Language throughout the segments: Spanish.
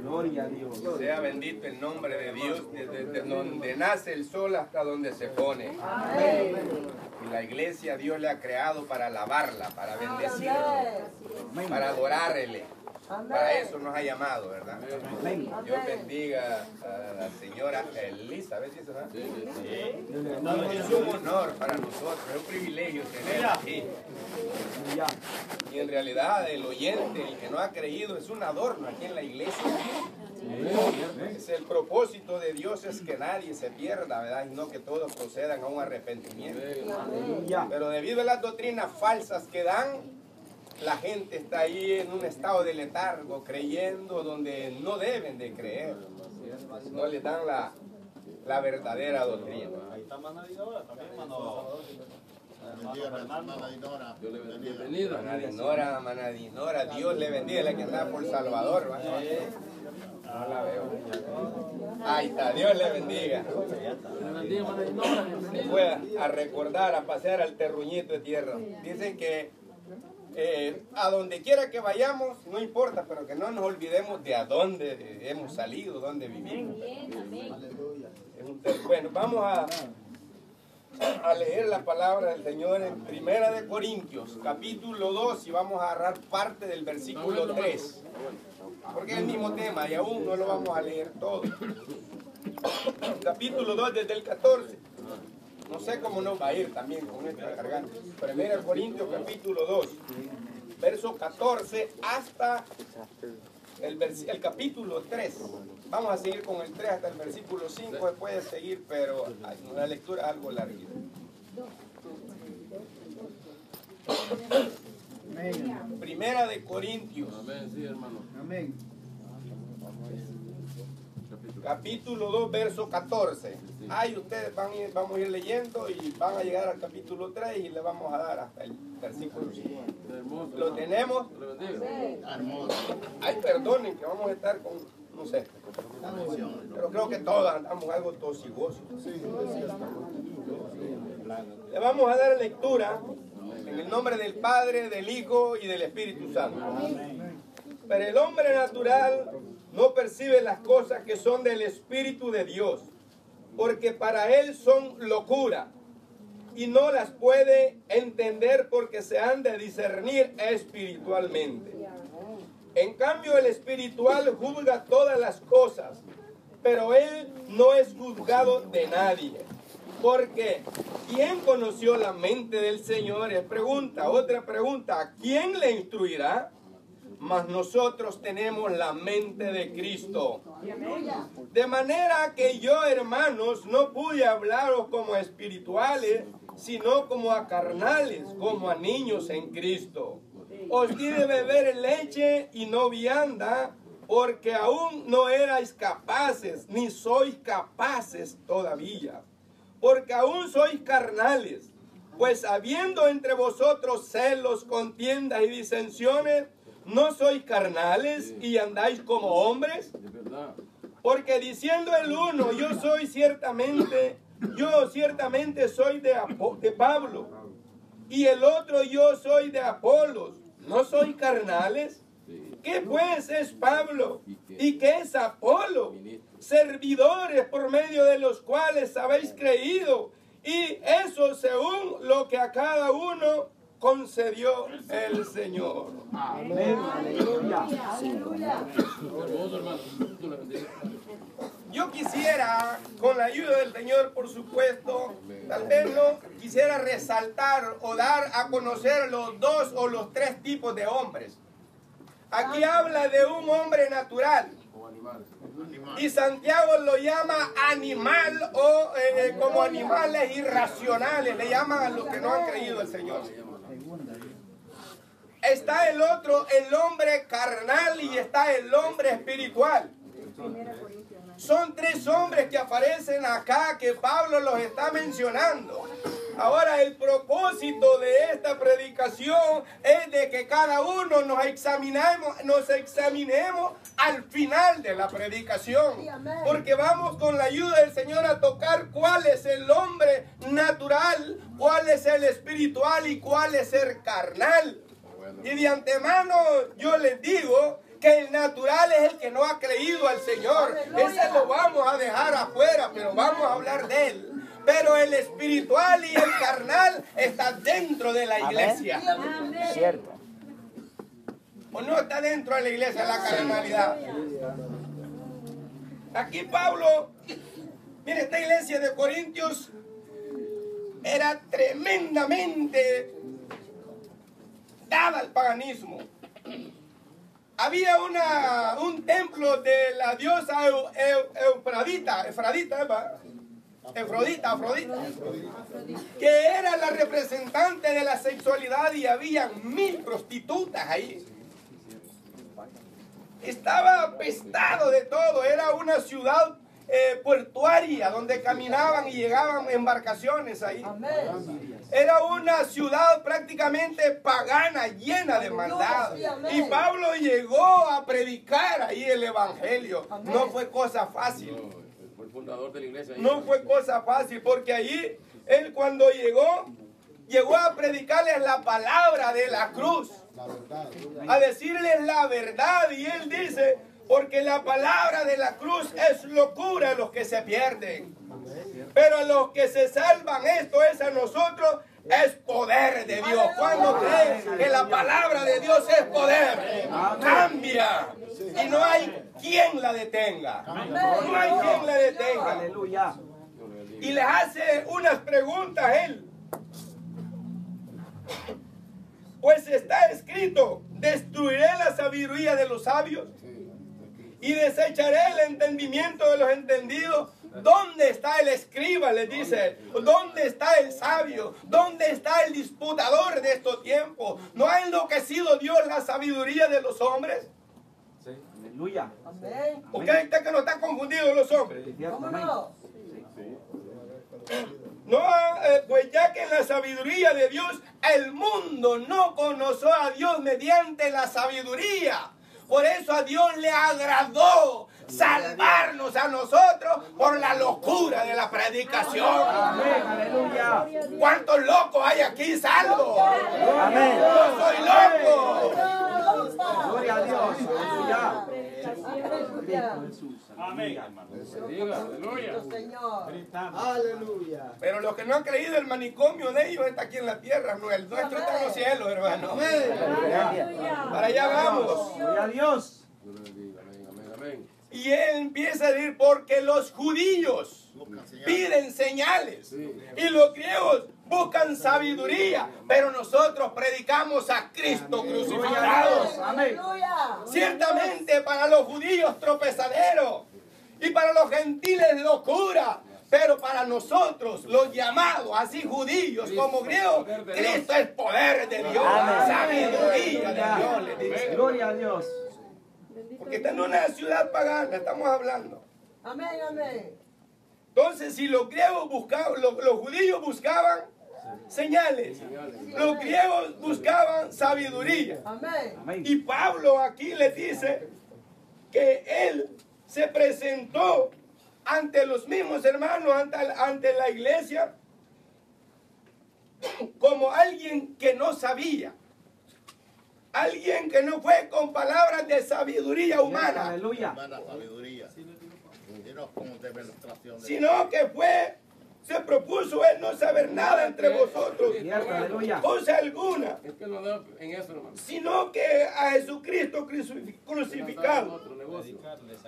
Gloria a Dios. Sea bendito el nombre de Dios, desde donde nace el sol hasta donde se pone. Amén. Y la iglesia Dios le ha creado para alabarla, para bendecirla, para adorarle. Para eso nos ha llamado, ¿verdad? Dios bendiga a la señora Elizabeth. ¿Sí? Es un honor para nosotros, es un privilegio tenerla aquí. Y en realidad el oyente, el que no ha creído, es un adorno aquí en la iglesia. Es el propósito de Dios es que nadie se pierda, ¿verdad? Y no que todos procedan a un arrepentimiento. Pero debido a las doctrinas falsas que dan, la gente está ahí en un estado de letargo, creyendo donde no deben de creer. No le dan la verdadera doctrina. Ahí está Manadinora también, mano. Bienvenida. Manadinora, Dios le bendiga, la que anda por Salvador. ¿Va? No la veo. Ahí está, Dios le bendiga. Se fue a recordar, a pasear al terruñito de tierra. Dicen que a donde quiera que vayamos, no importa, pero que no nos olvidemos de a dónde hemos salido, dónde vivimos. Bueno, vamos a leer la palabra del Señor en Primera de Corintios, capítulo 2, y vamos a agarrar parte del versículo 3, porque es el mismo tema y aún no lo vamos a leer todo. Capítulo 2 desde el 14. No sé cómo nos va a ir también con nuestra garganta. Primera de Corintios capítulo 2, verso 14 hasta el capítulo 3. Vamos a seguir con el 3 hasta el versículo 5. Se puede seguir, pero la lectura es algo larga. Primera de Corintios. Amén, sí, hermano. Amén. Capítulo 2, verso 14. Ahí ustedes vamos a ir leyendo y van a llegar al capítulo 3 y le vamos a dar hasta el versículo 5. ¿Lo tenemos? Ay, perdonen que vamos a estar con, no sé, pero creo que todos andamos algo tosigosos. Le vamos a dar lectura en el nombre del Padre, del Hijo y del Espíritu Santo. Pero el hombre natural no percibe las cosas que son del Espíritu de Dios, porque para él son locura, y no las puede entender porque se han de discernir espiritualmente. En cambio, el espiritual juzga todas las cosas, pero él no es juzgado de nadie. Porque, ¿quién conoció la mente del Señor? Es pregunta. Otra pregunta, ¿quién le instruirá? Mas nosotros tenemos la mente de Cristo. De manera que yo, hermanos, no pude hablaros como a espirituales, sino como a carnales, como a niños en Cristo. Os di de beber leche y no vianda, porque aún no erais capaces, ni sois capaces todavía. Porque aún sois carnales, pues habiendo entre vosotros celos, contiendas y disensiones, ¿no sois carnales y andáis como hombres? Porque diciendo el uno, yo ciertamente soy de Pablo, y el otro, yo soy de Apolos, ¿no sois carnales? ¿Qué pues es Pablo? ¿Y qué es Apolo? Servidores por medio de los cuales habéis creído, y eso según lo que a cada uno concedió el Señor. Amén. Aleluya. Yo quisiera, con la ayuda del Señor, por supuesto, tal vez no quisiera resaltar o dar a conocer los dos o los tres tipos de hombres. Aquí habla de un hombre natural. Y Santiago lo llama animal o como animales irracionales. Le llaman a los que no han creído el Señor. Está el otro, el hombre carnal, y está el hombre espiritual. Son tres hombres que aparecen acá que Pablo los está mencionando. Ahora, el propósito de esta predicación es de que cada uno nos examinemos al final de la predicación. Porque vamos con la ayuda del Señor a tocar cuál es el hombre natural, cuál es el espiritual y cuál es el carnal. Y de antemano yo les digo que el natural es el que no ha creído al Señor. Ese lo vamos a dejar afuera, pero vamos a hablar de él. Pero el espiritual y el carnal está dentro de la iglesia. Cierto. ¿O no está dentro de la iglesia la carnalidad? Aquí Pablo, mire, esta iglesia de Corintios era tremendamente dada al paganismo. Había un templo de la diosa Afrodita, que era la representante de la sexualidad, y había 1000 prostitutas ahí. Estaba apestado de todo, era una ciudad portuaria donde caminaban y llegaban embarcaciones ahí. Era una ciudad prácticamente pagana, llena de maldad. Y Pablo llegó a predicar ahí el evangelio. No fue cosa fácil. Fue el fundador de la iglesia. No fue cosa fácil, porque allí él cuando llegó a predicarles la palabra de la cruz, a decirles la verdad. Y él dice, porque la palabra de la cruz es locura a los que se pierden, pero a los que se salvan, esto es a nosotros, es poder de Dios. Cuando crees que la palabra de Dios es poder, cambia y no hay quien la detenga. No hay quien la detenga. Aleluya. Y les hace unas preguntas él. Pues está escrito, destruiré la sabiduría de los sabios y desecharé el entendimiento de los entendidos. ¿Dónde está el escriba? Les dice. ¿Dónde está el sabio? ¿Dónde está el disputador de estos tiempos? ¿No ha enloquecido Dios la sabiduría de los hombres? Sí. Aleluya. ¿Por qué está que no están confundidos los hombres? ¿Cómo no? No, pues ya que en la sabiduría de Dios el mundo no conoció a Dios mediante la sabiduría. Por eso a Dios le agradó salvarnos a nosotros por la locura de la predicación. Amén. Aleluya. ¿Cuántos locos hay aquí salvos? Amén. Yo soy loco. Gloria a Dios. Aleluya. Amén, hermano. Aleluya. Pero los que no han creído, el manicomio de ellos está aquí en la tierra, no, el nuestro está en los cielos, hermano. Para allá vamos. Gloria a Dios. Y él empieza a decir, porque los judíos piden señales y los griegos buscan sabiduría, pero nosotros predicamos a Cristo crucificado. Amén. Ciertamente para los judíos tropezadero y para los gentiles locura, pero para nosotros los llamados, así judíos como griegos, Cristo es poder de Dios, sabiduría de Dios, le dice. Gloria a Dios. Porque está en una ciudad pagana, estamos hablando. Amén, amén. Entonces, si los griegos buscaban, los judíos buscaban señales, los griegos buscaban sabiduría. Amén. Y Pablo aquí le dice que él se presentó ante los mismos hermanos, ante la iglesia, como alguien que no sabía. Alguien que no fue con palabras de sabiduría humana, Aleluya. sino que se propuso él no saber nada entre vosotros, Cierto. Aleluya. cosa alguna, Es que no da en eso, hermano. sino que a Jesucristo crucificado. Otro negocio.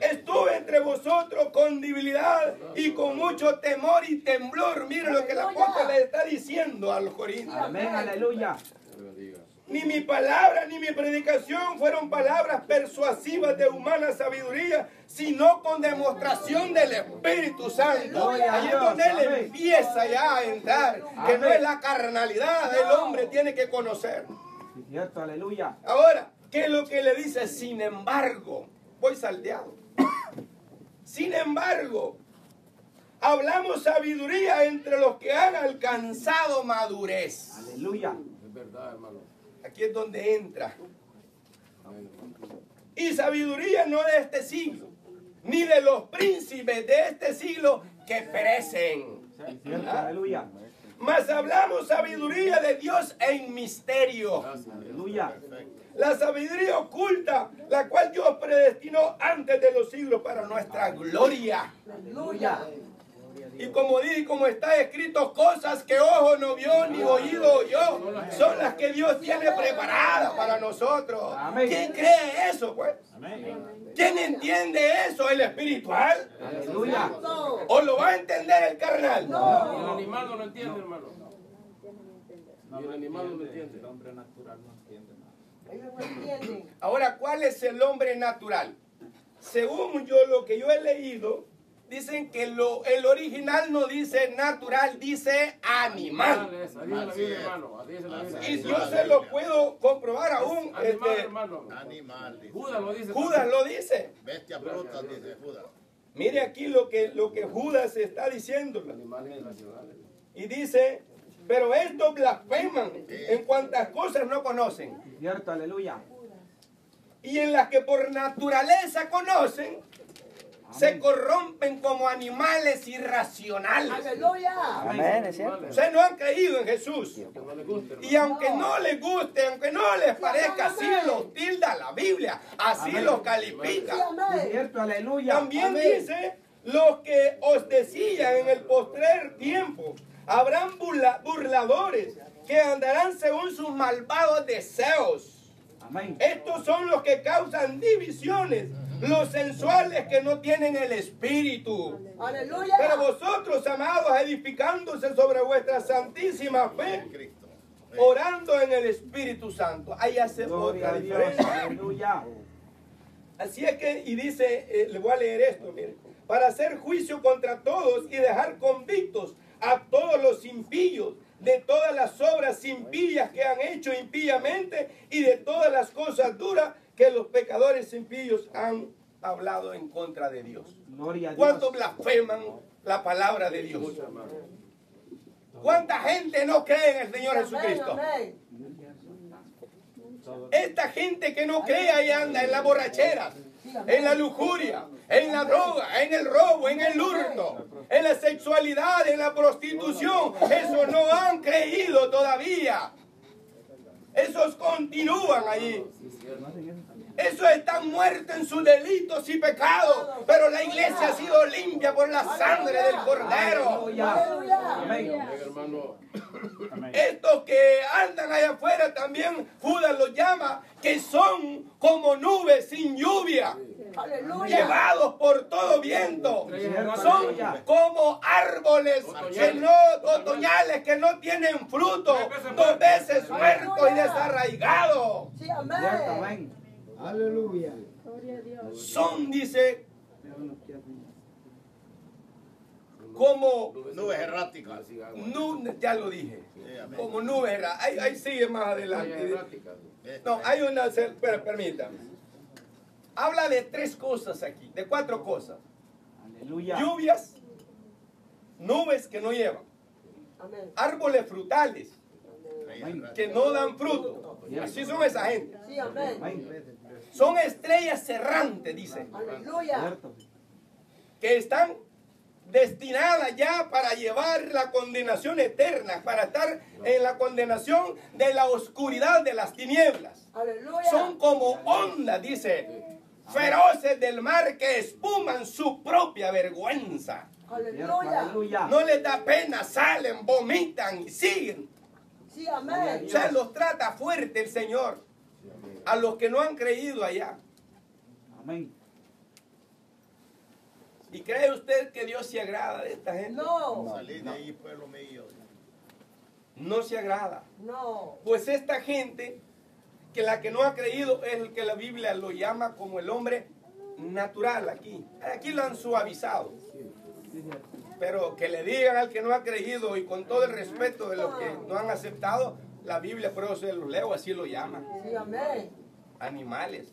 Estuve entre vosotros con debilidad y con mucho temor y temblor. Miren lo que el apóstol le está diciendo a los corintios. Amén. Aleluya. Ni mi palabra ni mi predicación fueron palabras persuasivas de humana sabiduría, sino con demostración del Espíritu Santo. Ahí es donde él empieza ya a entrar, que no es la carnalidad, el hombre tiene que conocer. Cierto. Aleluya. Ahora, ¿qué es lo que le dice? Sin embargo, voy salteado. Sin embargo, hablamos sabiduría entre los que han alcanzado madurez. Aleluya. Es verdad, hermano. Aquí es donde entra. Y sabiduría no de este siglo, ni de los príncipes de este siglo que perecen. Cierto. Aleluya. Mas hablamos sabiduría de Dios en misterio, Aleluya. la sabiduría oculta, la cual Dios predestinó antes de los siglos para nuestra gloria. Aleluya. Y como dice, como está escrito, cosas que ojo no vio ni oído oyó, son las que Dios tiene preparadas para nosotros. Amén. ¿Quién cree eso, pues? Amén. ¿Quién entiende eso, el espiritual? Aleluya. ¿O lo va a entender el carnal? Y el animal no lo entiende, hermano. Y el animal no lo entiende. El hombre natural no entiende nada. Ellos no entienden. Ahora, ¿cuál es el hombre natural? Según lo que yo he leído, dicen que el original no dice natural, dice animal. Así dice la Biblia, hermano. Así dice la Biblia. Y yo se lo puedo comprobar aún. Animal, hermano. Animal, dice. Judas lo dice. Judas lo dice. Bestia bruta, dice Judas. Mire aquí lo que Judas está diciendo. Animales irracionales. Y dice, pero estos blasfeman en cuantas cosas no conocen. Cierto, aleluya. Y en las que por naturaleza conocen, se corrompen como animales irracionales. Aleluya. Amén, es cierto. Ustedes no han creído en Jesús. Que no le guste, hermano. Y aunque no les guste, aunque no les parezca, así los tilda la Biblia, así los Sí, califica. amén. Cierto, aleluya. También Amén. dice, los que os decían en el postrer tiempo, habrán burladores que andarán según sus malvados deseos. Amén. Estos son los que causan divisiones, los sensuales que no tienen el espíritu. Aleluya. Pero vosotros, amados, edificándose sobre vuestra santísima fe, Cristo. orando en el Espíritu Santo. Ahí hace Gloria otra a Dios. diferencia. Aleluya. Así es que, y dice, le voy a leer esto, miren, para hacer juicio contra todos y dejar convictos a todos los impíos de todas las obras impías que han hecho impíamente y de todas las cosas duras que los pecadores impíos han hablado en contra de Dios. Gloria a Dios. ¿Cuántos blasfeman la palabra de Dios? Mucho, hermano. ¿Cuánta gente no cree en el Señor Amén, Jesucristo? amén. Esta gente que no cree ahí anda en las borracheras, en la lujuria, en la droga, en el robo, en el hurto, en la sexualidad, en la prostitución. Esos no han creído todavía. Esos continúan allí. Esos están muertos en sus delitos y pecados, pero la iglesia ha sido limpia por la sangre del Cordero. Aleluya. Amén. Amén, hermano. Estos que andan allá afuera también, Judas los llama, que son como nubes sin lluvia, Aleluya. llevados por todo viento. Son como árboles otoñales que no tienen fruto, 2 veces muertos y desarraigados. Sí, Cierto, amén. amén. Aleluya. Son, dice, como Nubes erráticas. ya lo dije, amén. como nubes. Ahí sigue más adelante. Errática. No, hay una, permítame. Habla de 3 cosas aquí, de 4 cosas. Aleluya. Lluvias, nubes que no llevan, Amén. árboles frutales Amén. que no dan fruto. Así son esa gente. Sí, amén. Amén. Son estrellas errantes, dice, Aleluya. Cierto. que están destinadas ya para llevar la condenación eterna, para estar en la condenación de la oscuridad de las tinieblas. Aleluya. Son como ondas, dice, feroces del mar que espuman su propia vergüenza. Cierto, Aleluya. aleluya. No les da pena, salen, vomitan y siguen. Sí, amén. O sea, los trata fuerte el Señor a los que no han creído allá. Amén. ¿Y cree usted que Dios se agrada de esta gente? No. Salí de ahí, pueblo mío. No se agrada. No. Pues esta gente, que la que no ha creído es el que la Biblia lo llama como el hombre natural aquí. Aquí lo han suavizado. Pero que le digan al que no ha creído y con todo el respeto de los que no han aceptado, la Biblia, por eso se los leo, así lo llaman. Sí, amén. Animales.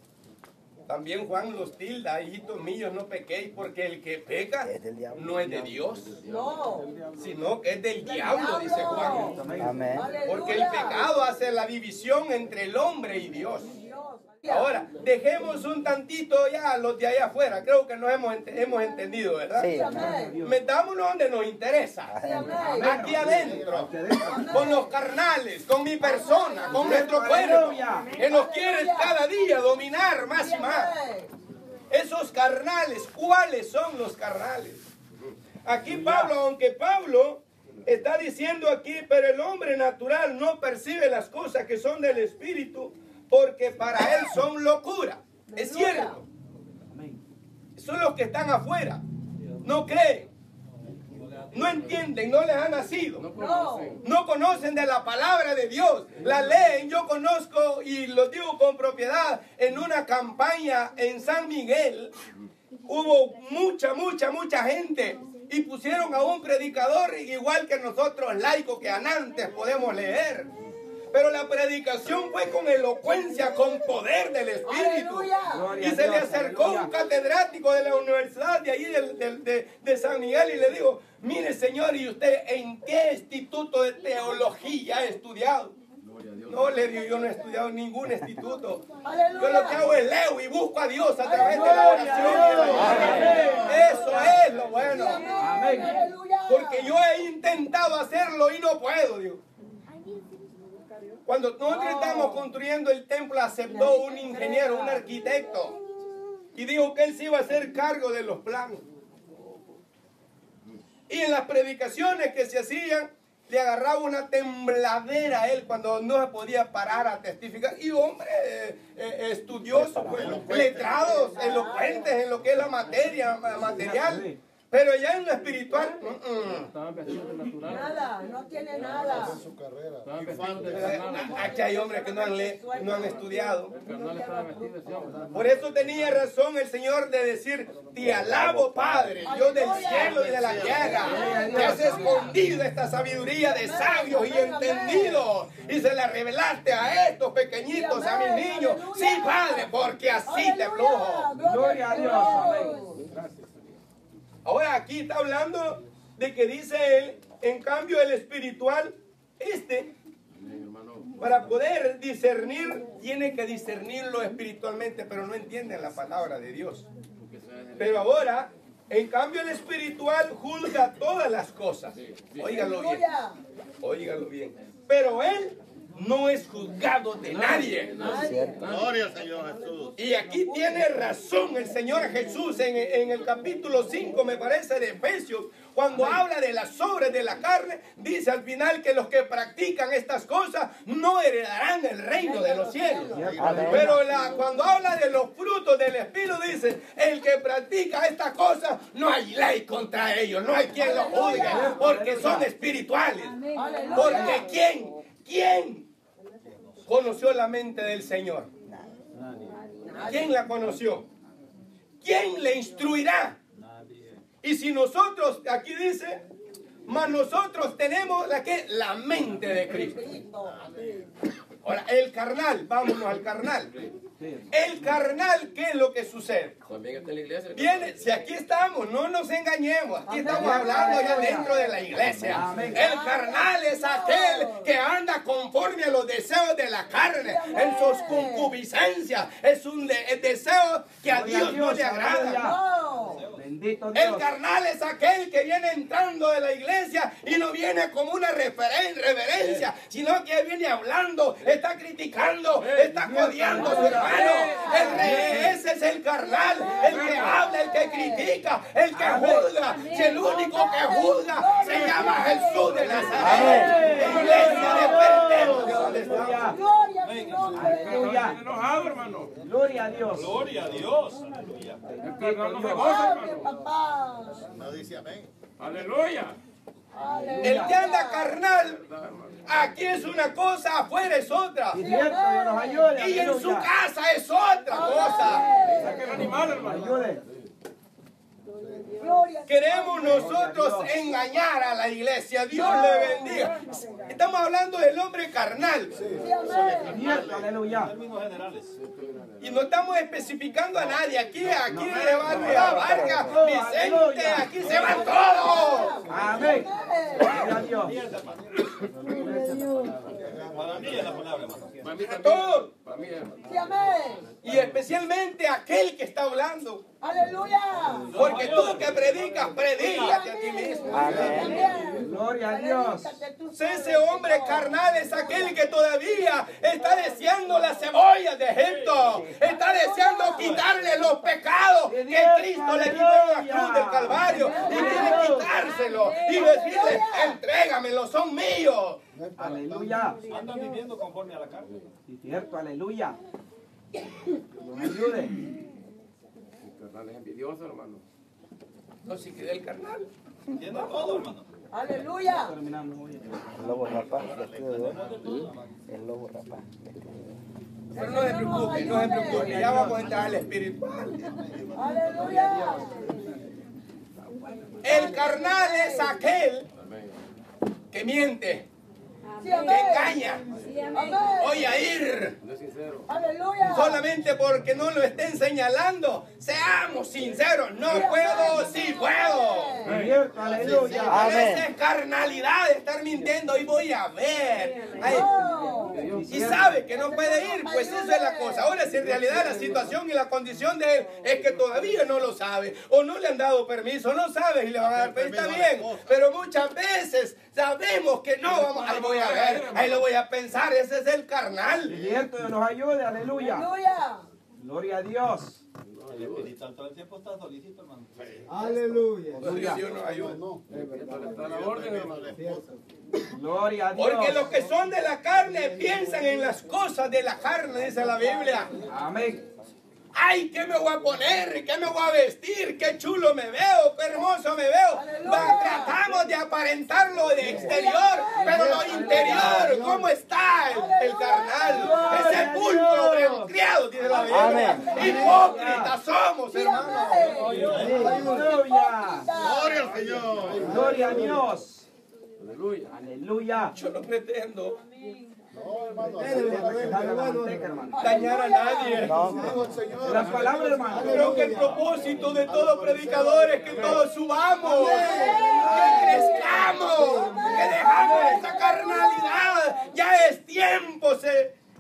También Juan los tilda, hijitos míos, no pequéis, porque el que peca no es de Dios, No. sino que es del diablo, dice Juan. Amén. Porque el pecado hace la división entre el hombre y Dios. Ahora, dejemos un tantito ya los de allá afuera. Creo que nos hemos entendido, ¿verdad? Sí. Amén. Metámonos donde nos interesa. Sí, amén. Aquí adentro, con los carnales, con mi persona, con nuestro cuerpo, que nos quiere cada día dominar más y más. Esos carnales, ¿cuáles son los carnales? Aquí Pablo, aunque Pablo está diciendo aquí, pero el hombre natural no percibe las cosas que son del Espíritu, porque para él son locura. Es cierto. Son los que están afuera. No creen. No entienden, no les ha nacido. No conocen de la palabra de Dios. La leen, yo conozco y lo digo con propiedad. En una campaña en San Miguel hubo mucha gente. Y pusieron a un predicador igual que nosotros laicos que antes podemos leer. Pero la predicación fue con elocuencia, con poder del Espíritu. Y se le acercó un catedrático de la universidad de ahí de San Miguel y le dijo, mire señor, ¿y usted en qué instituto de teología ha estudiado? No, le digo, yo no he estudiado ningún instituto. Yo lo que hago es leo y busco a Dios a través de la oración. Eso es lo bueno. Porque yo he intentado hacerlo y no puedo, Dios. Cuando nosotros estamos construyendo el templo, aceptó un ingeniero, un arquitecto, y dijo que él se iba a hacer cargo de los planos. Y en las predicaciones que se hacían, le agarraba una tembladera a él cuando no se podía parar a testificar. Y hombre, estudiosos, pues, letrados, elocuentes en lo que es la materia, material. Pero ya en lo espiritual, Nada, no tiene nada. Aquí hay hombres que no han estudiado. Por eso tenía razón el Señor de decir, te alabo Padre, Dios del cielo y de la tierra, que has escondido esta sabiduría de sabios y entendidos y se la revelaste a estos pequeñitos, a mis niños. Sí, Padre, porque así te plujo. Gloria a Dios. Amén. Ahora aquí está hablando de que dice él, en cambio el espiritual, para poder discernir, tiene que discernirlo espiritualmente, pero no entienden la palabra de Dios. Pero ahora, en cambio el espiritual juzga todas las cosas. Óigalo bien. Óigalo bien. Pero él no es juzgado de nadie. Gloria al Señor Jesús. Y aquí tiene razón el Señor Jesús en el capítulo 5, me parece, de Efesios, cuando habla de las obras de la carne, dice al final que los que practican estas cosas no heredarán el reino de los cielos. Pero cuando habla de los frutos del Espíritu, dice, el que practica estas cosas, no hay ley contra ellos, no hay quien lo juzgue, porque son espirituales. Porque ¿quién conoció la mente del Señor? ¿Quién la conoció? ¿Quién le instruirá? Y si nosotros, aquí dice, mas nosotros tenemos la mente de Cristo. Ahora, el carnal, vámonos al carnal. El carnal, ¿qué es lo que sucede? Viene, si aquí estamos, no nos engañemos, aquí estamos hablando ya dentro de la iglesia. El carnal es aquel que anda conforme a los deseos de la carne, en sus concupiscencias. Es un deseo que a Dios no le agrada. Bendito Dios. El carnal es aquel que viene entrando de la iglesia y no viene como una reverencia, sino que viene hablando, está criticando, está codeando a su hermano. Ese es el carnal, el que habla, el que critica, el que juzga. Si el único que juzga se llama Jesús de Nazaret. Iglesia, despertemos de donde estamos. Aleluya. Enojado, hermano. Gloria a Dios. Gloria a Dios. El carnal no se goza, hermano. No dice amén. Aleluya. El que anda carnal, aquí es una cosa, afuera es otra. Y cierto, Dios nos ayude. Y en su Aleluya. casa es otra cosa. Saque el animal, hermano. Ayude. Gloria. Queremos nosotros engañar a la iglesia. Dios le bendiga. Estamos hablando del hombre carnal. Sí, amén. Cierto, aleluya. Y no estamos especificando a nadie. Aquí le va Vargas, Vicente, aquí se van todos. Amén. Gloria a Dios. Para mí es la palabra, hermano. Para mí también. Todos. Para mí, hermano. Sí, amén. Y especialmente aquel que está hablando. Aleluya. Porque tú que predicas, predícate a ti mismo. Amén. Gloria a Dios. Ese hombre carnal es aquel que todavía está deseando las cebollas de Egipto. Está deseando quitarle los pecados que Cristo le quitó en la cruz del Calvario. Y quiere quitárselo y decirle, entrégamelo, son míos. Aleluya. Andan viviendo conforme a la carne. Sí, cierto, aleluya. Dios me ayude. El carnal es envidioso, hermano. No se quede el carnal. Entiende todo, hermano. Aleluya. Terminando hoy. El lobo rapaz, el lobo rapaz. Pero no se preocupe, no se preocupe. Ya vamos a entrar al espiritual. Aleluya. El carnal es aquel que miente, Sí, que amén. engaña. Amén. Oye, a ir. No es sincero. Aleluya. Solamente porque no lo estén señalando. Seamos sinceros. No puedo, sí puedo. Cierto, aleluya. A veces es carnalidad de estar mintiendo y voy a ver. Ay, y sabe que no puede ir, pues eso es la cosa. Ahora, si en realidad la situación y la condición de él es que todavía no lo sabe, o no le han dado permiso, no sabe y le van a dar permiso, está bien. Pero muchas veces sabemos que no vamos, ahí voy a ver, ahí lo voy a pensar, ese es el carnal. Cierto, Dios nos ayude, aleluya. Aleluya. Gloria a Dios. El espiritual todo el tiempo está solícito, hermano. Dios nos ayude. Está a la orden, hermano. Gloria a Dios. Porque los que son de la carne piensan en las cosas de la carne, dice la Biblia. Amén. Ay, ¿qué me voy a poner? ¿Qué me voy a vestir? ¿Qué chulo me veo? ¿Qué hermoso me veo? Tratamos de aparentar lo de exterior, pero lo interior, ¿cómo está el carnal? Ese pulcro criado, dice la Biblia. Hipócritas somos, hermanos. Aleluya. Gloria al Señor. Gloria a Dios. Aleluya. Aleluya. Yo no pretendo Dale la manteca, hermano. dañar a nadie. Las palabras, hermano. Creo que el propósito de todo predicador es que todos subamos, que crezcamos, que dejamos esa carnalidad. Ya es tiempo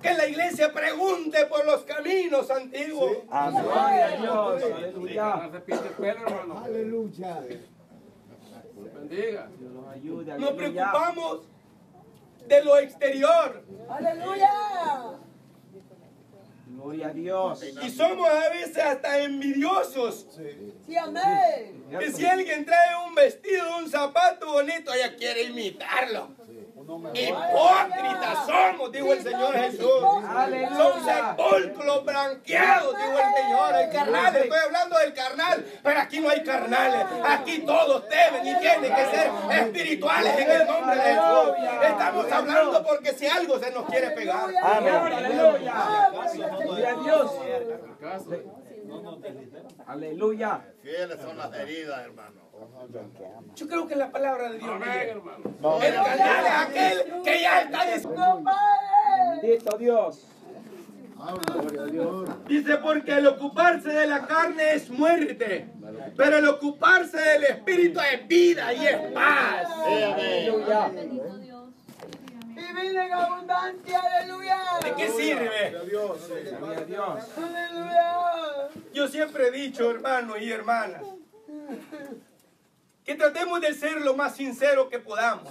que la iglesia pregunte por los caminos antiguos. Gloria a Dios. El Aleluya. carnal se pinta el pelo, hermano. Aleluya. Dios bendiga. Dios nos ayude, Nos aleluya. preocupamos de lo exterior Aleluya. Gloria a Dios. y somos a veces hasta envidiosos. Sí, amén. Que si alguien trae un vestido, un zapato bonito, ella quiere imitarlo. Hipócritas somos, dijo el Señor Jesús. Aleluya. Son sepulcros branqueados, dijo el Señor. El carnal, estoy hablando del carnal, pero aquí no hay carnales. Aquí todos deben y tienen que ser espirituales en el nombre de Jesús. Estamos hablando porque si algo se nos quiere pegar. Aleluya. Gloria a Dios. Caso. Aleluya. Fieles son las heridas, hermano. Yo creo que la palabra de Dios Amén, dice, hermano. el carnal es aquel que ya está diciendo. Bendito Dios. Dice, porque el ocuparse de la carne es muerte, pero el ocuparse del espíritu es vida y es paz. Aleluya. Y vida en abundancia. Aleluya. ¿De qué sirve? Gloria a Dios. Aleluya. Yo siempre he dicho, hermanos y hermanas, que tratemos de ser lo más sincero que podamos.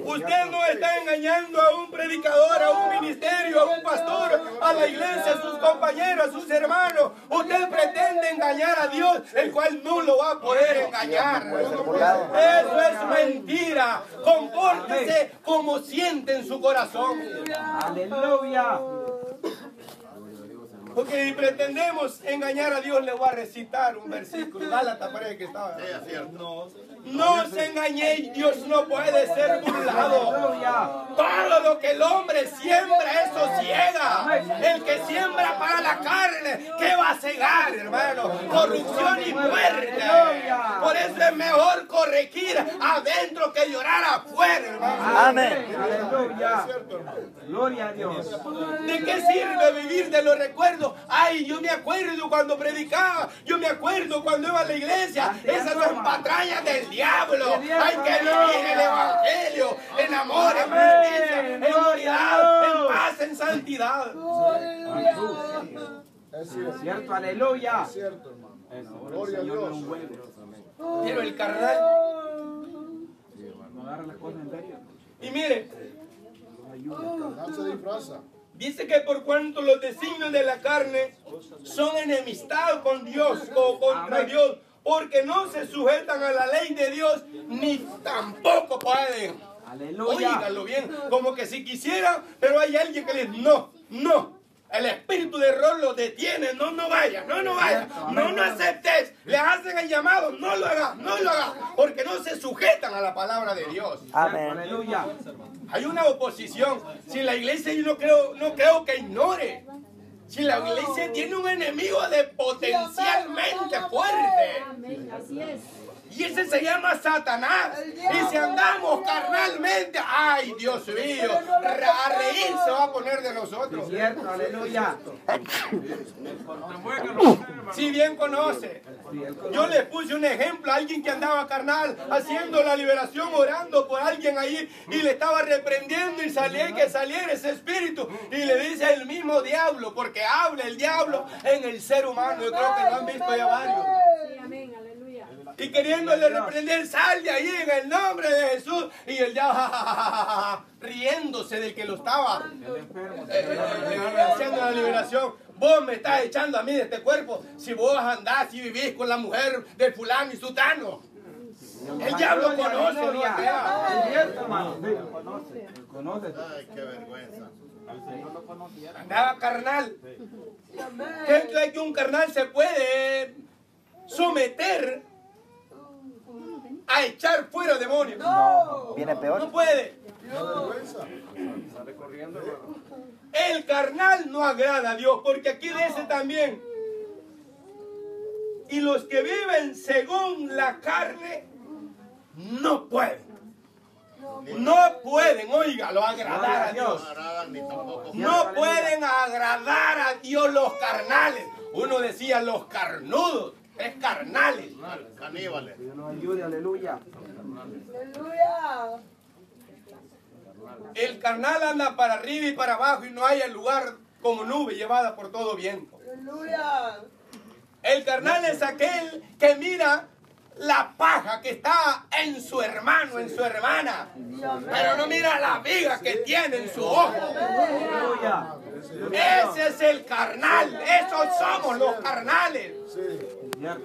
Usted no está engañando a un predicador, a un ministerio, a un pastor, a la iglesia, a sus compañeros, a sus hermanos. Usted pretende engañar a Dios, el cual no lo va a poder engañar. Eso es mentira. Compórtese como siente en su corazón. Aleluya. Porque si pretendemos engañar a Dios, le voy a recitar un versículo. Gálatas parece que estaba. Sí, es cierto. No se engañéis, Dios no puede ser burlado. Aleluya. Todo lo que el hombre siembra, eso ciega. El que siembra para la carne, ¿qué va a cegar, hermano? Corrupción y muerte. Por eso es mejor corregir adentro que llorar afuera, hermano. Amén. Aleluya. Gloria a Dios. ¿De qué sirve vivir de los recuerdos? Ay, yo me acuerdo cuando predicaba, yo me acuerdo cuando iba a la iglesia. Esas son patrañas del diablo. Hay que vivir el evangelio en amor, en justicia, en unidad, en paz, en santidad. Es cierto, aleluya. Es cierto, hermano. Gloria a Dios. Pero el carnal, No agarra las cosas en serio. y mire, No se disfraza. dice que por cuanto los designios de la carne son enemistad con Dios o contra Amén. Dios, porque no se sujetan a la ley de Dios, ni tampoco pueden. Aleluya. Óigalo bien, como que si quisieran, pero hay alguien que les no, no. El espíritu de error los detiene, no vaya, no vaya, no aceptes. Les hacen el llamado, no lo hagas, porque no se sujetan a la palabra de Dios. Amén. Aleluya. Hay una oposición. Si la iglesia, yo no creo que ignore. Si la iglesia tiene un enemigo de potencialmente fuerte. Amén, así es. Y ese se llama Satanás. Y si andamos carnalmente, ay Dios mío, a reír se va a poner de nosotros. Cierto, aleluya. Si bien conoce. Yo les puse un ejemplo a alguien que andaba carnal, haciendo la liberación, orando por alguien ahí, y le estaba reprendiendo y salía que saliera ese espíritu. Y le dice el mismo diablo, porque habla el diablo en el ser humano. Yo creo que lo han visto ya varios. Sí, amén, aleluya. Y queriéndole reprender, sal de ahí en el nombre de Jesús. Y el diablo riéndose del que lo estaba haciendo la liberación. Vos me estás echando a mí de este cuerpo si vos andás y vivís con la mujer del fulano y sutano. El diablo conoce, no crea. Es cierto, hermano. Sí, lo conoce. Lo conoce. Ay, qué vergüenza. Andaba carnal. ¿Qué cree que un carnal se puede someter a echar fuera demonios? No. Viene peor. No puede. El carnal no agrada a Dios, porque aquí dice también, y los que viven según la carne no pueden. No pueden, óigalo, agradar a Dios. No agradan ni tampoco. No pueden agradar a Dios los carnales. Uno decía los carnudos, es carnales. Caníbales. Dios nos ayude, aleluya. Aleluya. El carnal anda para arriba y para abajo y no hay el lugar como nube llevada por todo viento. Aleluya. El carnal es aquel que mira la paja que está en su hermano, en su hermana, pero no mira la viga que tiene en su ojo. Aleluya. Ese es el carnal, esos somos los carnales.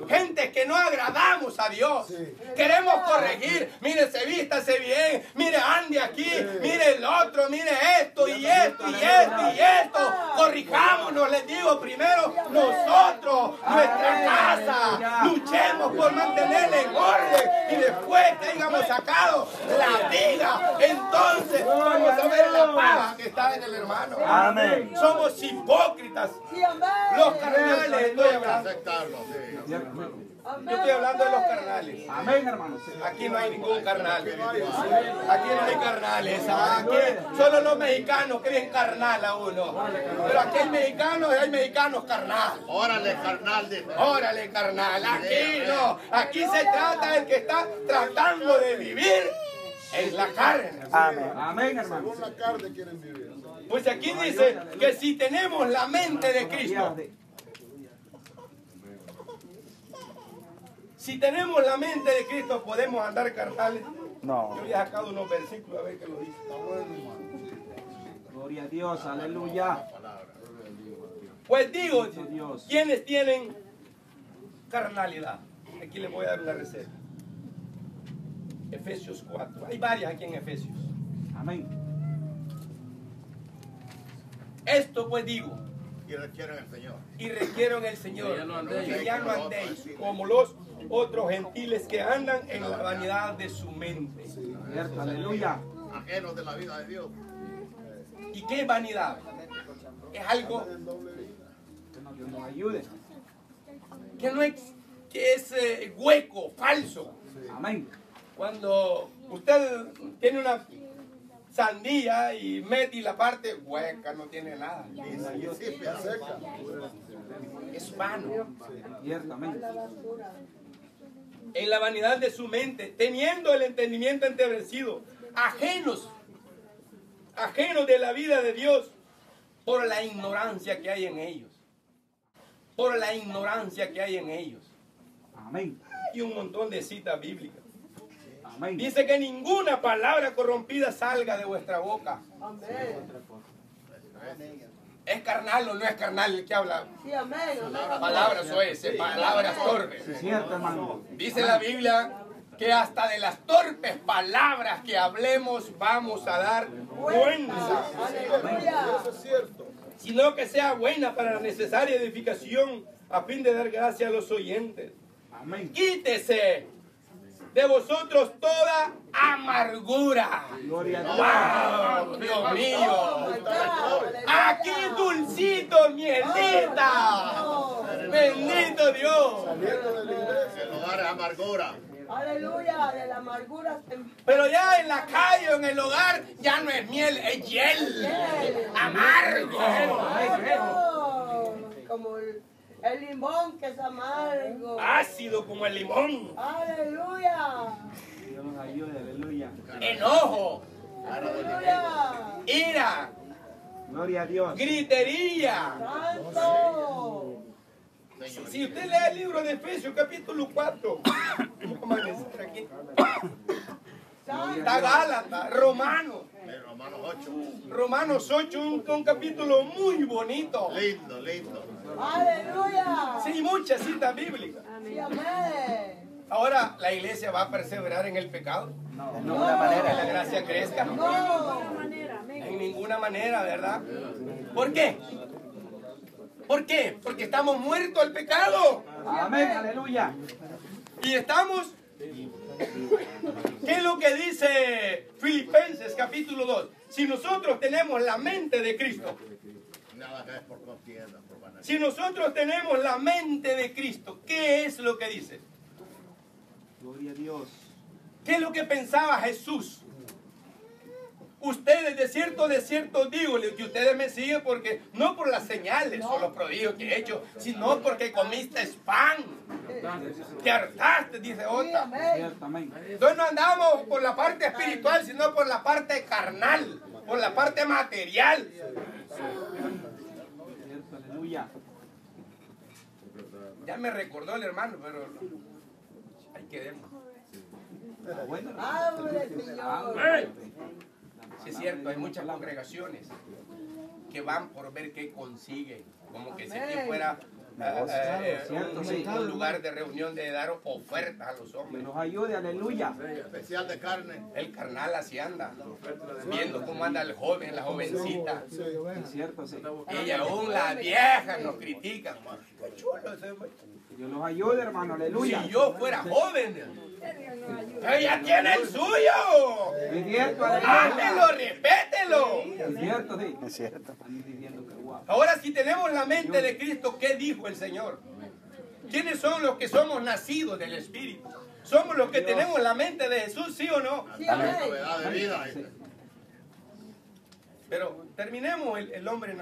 Gente que no agradamos a Dios. Queremos corregir. Mire, vístase bien. Mire, ande aquí. Mire el otro. Mire esto y esto y esto y esto. Corrijámonos, les digo, primero nosotros, nuestra casa. Luchemos por mantenerla en orden. Y después que hayamos sacado la viga, entonces vamos a ver la paja que está en el hermano. Amén. Somos hipócritas. Sí, amén. Los carnales, estoy hablando. Aceptarlo, sí. Yo estoy hablando de los carnales. Amén, hermanos. Aquí no hay ningún carnal. Aquí no hay carnales. Aquí solo los mexicanos creen carnal a uno. Pero aquí hay mexicanos y hay mexicanos carnal. Órale, carnal, dice. Órale, carnal. Aquí no. Aquí se trata del que está tratando de vivir en la carne. Amén. Amén, hermanos. Con la carne quieren vivir. Pues aquí dice que si tenemos la mente de Cristo, si tenemos la mente de Cristo, ¿podemos andar carnales? No. Yo había sacado unos versículos a ver qué lo dice. Gloria a Dios, aleluya. Pues digo, Dios. ¿quiénes tienen carnalidad? Aquí les voy a dar una receta. Efesios 4. Hay varias aquí en Efesios. Amén. Esto pues digo, Y requieren el Señor. y requiero en el Señor, Que ya no andéis. que ya no andéis como los otros gentiles que andan en la vanidad de su mente. Cierto, aleluya. ajenos de la vida de Dios. ¿Y qué es vanidad? Es algo Que nos ayude. que no es, que es hueco, falso. Amén. Cuando usted tiene una sandía y mete la parte hueca, no tiene nada. Es vano. Ciertamente. En la vanidad de su mente, teniendo el entendimiento entebrecido, ajenos de la vida de Dios, por la ignorancia que hay en ellos. Por la ignorancia que hay en ellos. Amén. Y un montón de citas bíblicas. Amén. Dice que ninguna palabra corrompida salga de vuestra boca. Amén. ¿Es carnal o no es carnal el que habla? Sí, amén. Amén. Palabras oeces, palabras torpes. Cierto, hermano. Dice la Biblia que hasta de las torpes palabras que hablemos vamos a dar cuenta. Aleluya. Sino que sea buena para la necesaria edificación a fin de dar gracia a los oyentes. Amén. Quítese de vosotros toda amargura. Gloria a Dios. ¡Wow! Dios mío. Aquí dulcito, mielita. Bendito Dios. El hogar es amargura. Aleluya. De la amargura se Pero ya en la calle o en el hogar ya no es miel, es hiel. Amargo. como el limón que es amargo. Ácido como el limón. Aleluya. Dios nos ayude. Aleluya. Enojo. Aleluya. Ira. Gloria a Dios. Gritería. Santo. Si usted lee el libro de Efesios capítulo 4, vamos a amanecer aquí. Está Gálatas, Romanos. Romanos 8. Romanos 8, un capítulo muy bonito. Lindo, lindo. Aleluya. Sí, muchas citas bíblicas. Sí, amén. Ahora, ¿la iglesia va a perseverar en el pecado? No. ¿De ninguna manera la gracia crezca? No. En ninguna manera, ¿verdad? ¿Por qué? ¿Por qué? Porque estamos muertos al pecado. Amén. Aleluya. Y estamos... ¿Qué es lo que dice Filipenses capítulo 2? Si nosotros tenemos la mente de Cristo, Nada que es por contienda, por vanidad. si nosotros tenemos la mente de Cristo, ¿qué es lo que dice? Gloria a Dios. ¿Qué es lo que pensaba Jesús? Ustedes de cierto digo que ustedes me siguen porque no por las señales o los prodigios que he hecho, sino porque comiste pan. Te hartaste, dice Sí, otra. amén. Cierto. Amén. Entonces no andamos por la parte espiritual, sino por la parte carnal, por la parte material. Cierto. Aleluya. Ya me recordó el hermano, pero ahí quedemos. Bueno. Abre, Señor. Sí, es cierto, hay muchas congregaciones que van por ver qué consiguen, como que si aquí fuera un lugar de reunión de dar ofertas a los Que hombres. nos ayude. Aleluya. Especial de carne. El carnal así anda, viendo cómo anda el joven, la jovencita. Es cierto. Sí. Y aún las viejas nos critican. Qué chulo ese hombre. Que Dios nos ayude, hermano. Aleluya. Si yo fuera joven, ella tiene el suyo. Es cierto. Hámelo, Aleluya. respételo. Es cierto. Sí. Es cierto. Están diciendo que guau. Ahora, si tenemos la mente de Cristo, ¿qué dijo el Señor? ¿Quiénes son los que somos nacidos del Espíritu? ¿Somos los que tenemos la mente de Jesús, sí o no? Sí, amén. Novedad de vida. Pero terminemos el hombre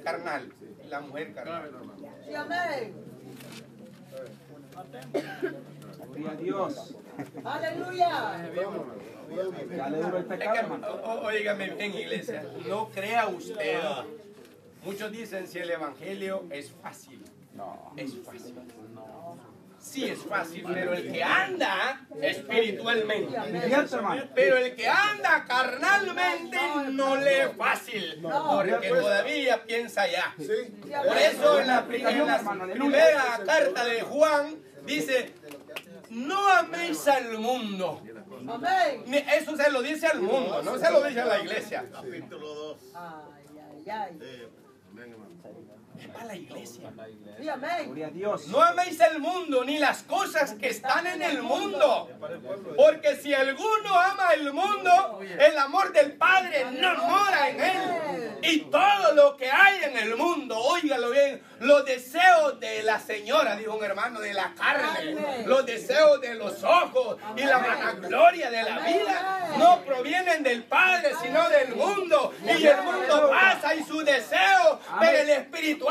carnal, la mujer carnal. Sí, amén. Gloria a Dios. Aleluya. Ya le duro el Es pecado, que, hermano. óigame bien, iglesia, no crea usted. Muchos dicen si el evangelio es fácil. No. Es fácil. Sí es fácil, pero el que anda espiritualmente, Es cierto, hermano. pero el que anda carnalmente no le es fácil, porque todavía piensa ya. Por eso en la primera carta de Juan dice, no améis al mundo. Amén. Eso se lo dice al mundo, no se lo dice a la iglesia. Capítulo 2. Ay, ay, ay. Es para la iglesia. Sí, amén. Gloria a Dios. No améis el mundo ni las cosas que están en el mundo. Porque si alguno ama el mundo, el amor del Padre no mora en él. Y todo lo que hay en el mundo, óigalo bien, los deseos de la señora, dijo un hermano, de la carne, los deseos de los ojos y la vanagloria de la vida, no provienen del Padre, sino del mundo. Y el mundo pasa y su deseo, pero el espiritual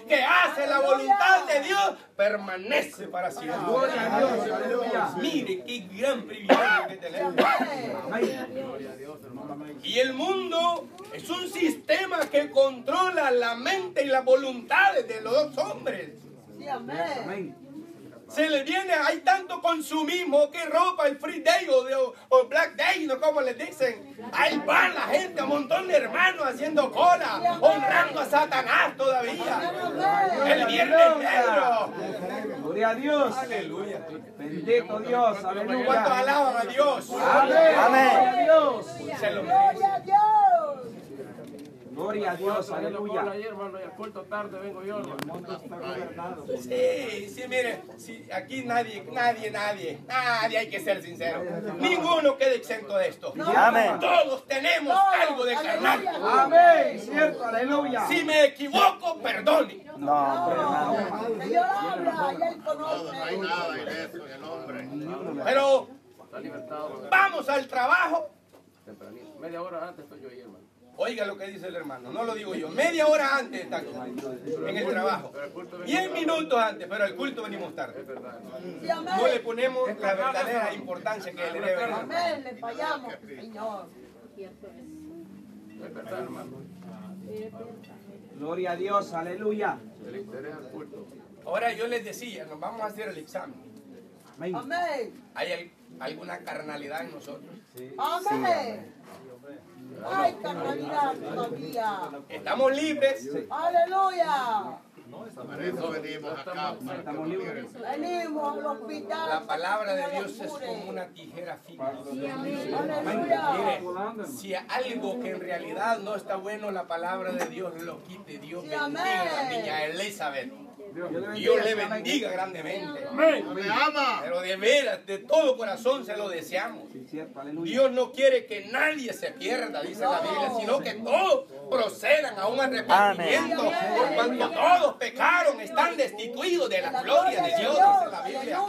que hace la voluntad de Dios permanece para siempre. Gloria a Dios. Aleluya. Mire qué gran privilegio que tenemos. Y el mundo es un sistema que controla la mente y las voluntades de los hombres. Sí, amén. Amén. Se le viene, hay tanto consumismo que ropa el Free Day o Black Day, ¿no? Como les dicen. Ahí va la gente, un montón de hermanos haciendo cola, honrando a Satanás todavía. El Viernes Negro. Gloria a Dios. Aleluya. Bendito Dios. ¿Cuántos Aleluya. alaban a Dios? Amén. Gloria a Dios. Se lo merece. Gloria a Dios. Gloria a Dios. Aleluya. Ayer, hermano, ya corto tarde vengo yo, hermano. Sí, mire, sí, aquí nadie hay que ser sincero. Ninguno queda exento de esto. Amén. Todos tenemos algo de carnal. Amén. Cierto. Aleluya. Si me equivoco, perdone. No, hermano. El Señor habla y Él Todo, conoce. no hay nada en eso en el hombre. Pero Está libertado, vamos al trabajo. tempranito. Media hora antes estoy yo ahí, hermano. Oiga lo que dice el hermano, no lo digo yo. Media hora antes está en el trabajo. 10 minutos antes, pero al culto venimos tarde. Sí, amén. No le ponemos la verdadera importancia que le debe. Amén. Le fallamos, Señor. Es verdad, hermano. Gloria a Dios. Aleluya. El interés al culto. Ahora yo les decía, nos vamos a hacer el examen. Amén. Amén. ¿Hay alguna carnalidad en nosotros? Amén. Ay, carnalidad todavía. ¿Estamos libres? Aleluya. Por eso venimos acá. Estamos libres. Venimos al hospital. La palabra de Dios es como una tijera fina. Aleluya. Mire, si algo que en realidad no está bueno, la palabra de Dios lo quite. Dios Sí, bendiga a la amén. niña Elizabeth. Dios Dios le bendiga grandemente. Me ama. Pero de veras, de todo corazón se lo deseamos. Sí, cierto. Aleluya. Dios no quiere que nadie se pierda, dice la Biblia, sino que todos procedan a un arrepentimiento. Por cuanto todos pecaron, están destituidos de la gloria de Dios, dice la Biblia.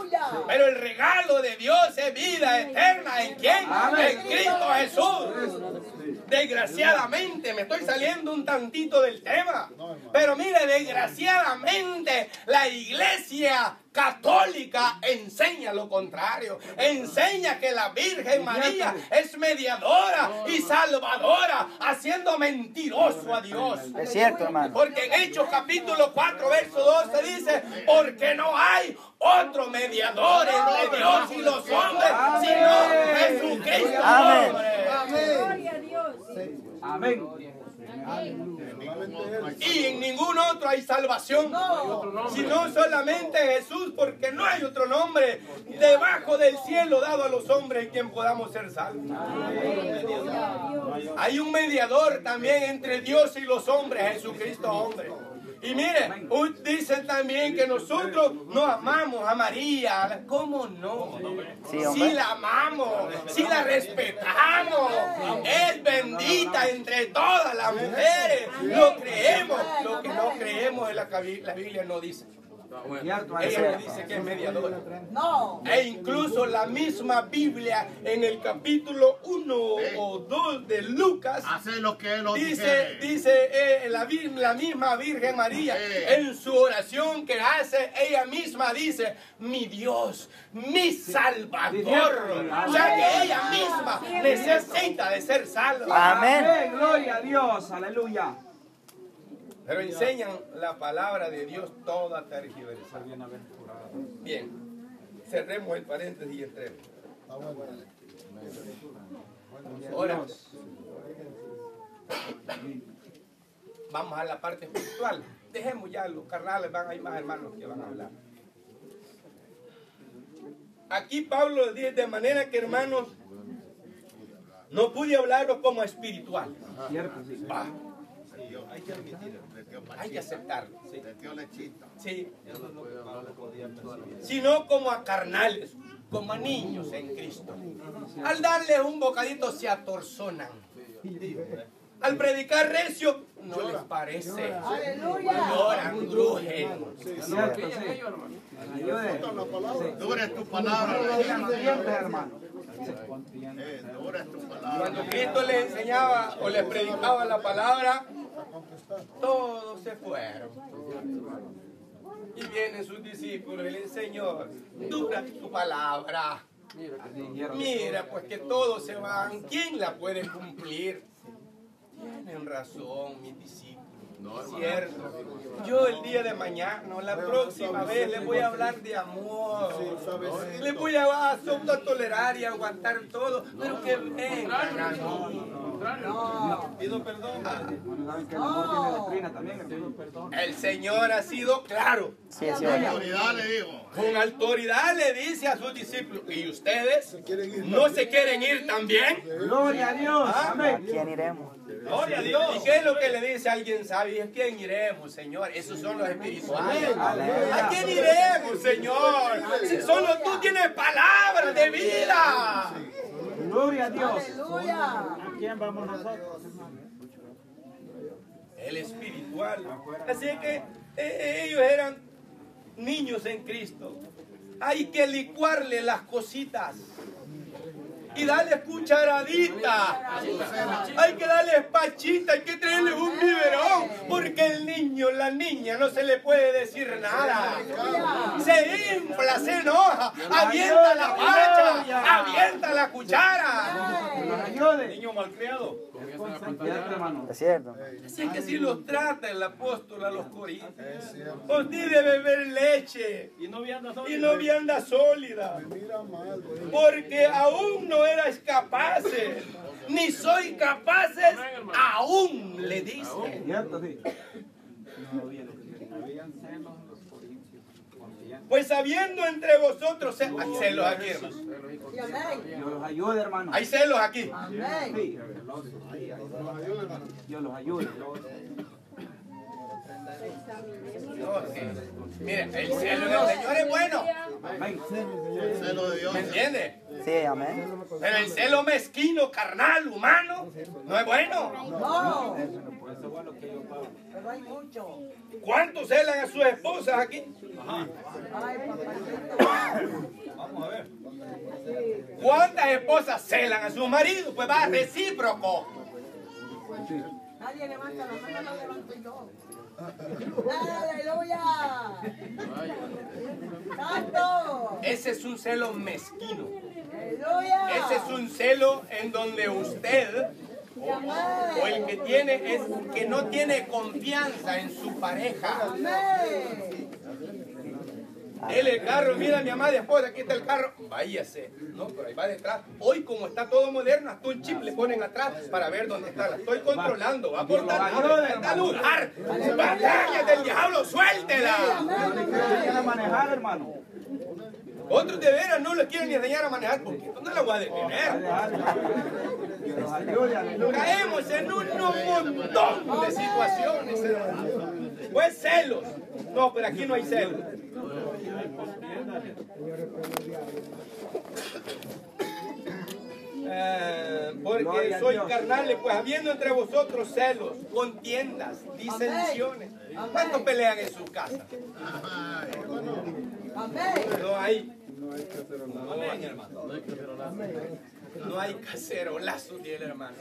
Pero el regalo de Dios es vida eterna. ¿En quién? En Cristo Jesús. Desgraciadamente, me estoy saliendo un tantito del tema. Pero mire, desgraciadamente, la iglesia católica enseña lo contrario. Enseña que la Virgen María es mediadora y salvadora, haciendo mentiroso a Dios. Es cierto, hermano. Porque en Hechos capítulo 4, verso 12 dice, porque no hay otro mediador entre Dios y los hombres, sino Jesucristo. Amén. hombre. Gloria a Dios. Amén. Y en ningún otro hay salvación, sino solamente Jesús, porque no hay otro nombre debajo del cielo dado a los hombres en quien podamos ser salvos. Hay un mediador también entre Dios y los hombres, Jesucristo hombre. Y mire, dicen también que nosotros no amamos a María. ¿Cómo no? Sí, hombre. Sí la amamos, sí la respetamos. Es bendita entre todas las mujeres. Lo creemos. Lo que no creemos es la Biblia no dice. Cierto. Ella no dice que es mediadora. No. E incluso la misma Biblia en el capítulo 1 o 2 de Lucas Hace lo que él nos dice la misma Virgen María en su oración que hace, ella misma dice, mi Dios, mi Salvador. O sea que ella misma necesita de ser salva. Amén. Gloria a Dios. Aleluya. Pero enseñan la palabra de Dios toda tergiversada. Bien, cerremos el paréntesis y entremos. Ahora, vamos a la parte espiritual. Dejemos ya los carnales, hay más hermanos que van a hablar. Aquí Pablo dice de manera que, hermanos, no pude hablaros como espiritual. Cierto, sí. Va. Hay que admitir, Hay que aceptarlo. De tío lechita. Sí. Eso es lo que Pablo podía percibir. Sino como a carnales, como a niños en Cristo. Al darles un bocadito se atorzonan. Al predicar recio no les parece. Aleluya. Lloran, grujen. Dura es tu palabra. hermano. Dura es tu palabra. Cuando Cristo les enseñaba o les predicaba la palabra, todos se fueron. Y vienen sus discípulos y le dicen, Señor, dura tu palabra. Mira, pues que todos se van. ¿Quién la puede cumplir? Tienen razón, mis discípulos. Cierto. Yo el día de mañana, la próxima vez, les voy a hablar de amor. Les voy a tolerar y aguantar todo. Pero que vengan a mí. Pido perdón. El Señor ha sido claro. Con autoridad le digo. Con autoridad le dice a sus discípulos, ¿y ustedes no se quieren ir también? Gloria a Dios. Amén. ¿Quién iremos? Gloria a Dios. ¿Y qué es lo que le dice alguien sabio? ¿A quién iremos, Señor? Esos son los espirituales. ¿A quién iremos, Señor? Si solo tú tienes palabras de vida. Gloria a Dios. Aleluya. ¿A quién vamos nosotros? El espiritual. Así que ellos eran niños en Cristo. Hay que licuarle las cositas y darle cucharadita. Hay que darle pachita, hay que traerle un biberón, porque el niño, la niña, no se le puede decir nada. Se infla, se enoja, avienta la pacha, avienta la cuchara. Niño malcriado. Es cierto. Así que si los trata el apóstol a los corintios, usted debe beber leche Y no vianda y no vianda sólida, porque aún no erais capaces, ni soy capaces, aún le dice. ¿Cierto? Sí. Pues habiendo entre vosotros hay celos aquí, hermano. Y amén. Dios los ayude, hermano. Hay celos aquí. Amén. Sí. Dios los ayude. Mire, el celo del Señor es bueno, Amén. Celo de Dios. ¿me entiende? Sí, amén. Pero el celo mezquino, carnal, humano, no es bueno. No. Pero hay mucho. ¿Cuántos celan a sus esposas aquí? Ay, papacito. Vamos a ver. ¿Cuántas esposas celan a sus maridos? Pues va recíproco. Nadie levanta la mano, no levanto yo. Aleluya. Santo. Ese es un celo mezquino. Aleluya. Ese es un celo en donde usted o el que tiene es que no tiene confianza en su pareja. Amén. Él el carro, mira mi amada esposa, aquí está el carro, váyase. No, pero ahí va detrás. Hoy como está todo moderno, hasta un chip le ponen atrás para ver dónde está. La estoy controlando, va por tal lugar. Batalla del diablo, suéltela. ¿Quieren manejar, hermano? Otros de veras no les quieren ni enseñar a manejar porque ¿dónde la voy a detener? Dios los ayude, aleluya. Caemos en un montón de situaciones, hermano. Pues celos. No, pero aquí no hay celos. Porque soy carnal, pues habiendo entre vosotros celos, contiendas, disensiones. ¿Cuántos pelean en su casa? Amén. No hay. Amén, hermano. No hay cacerolazo, dice el hermano.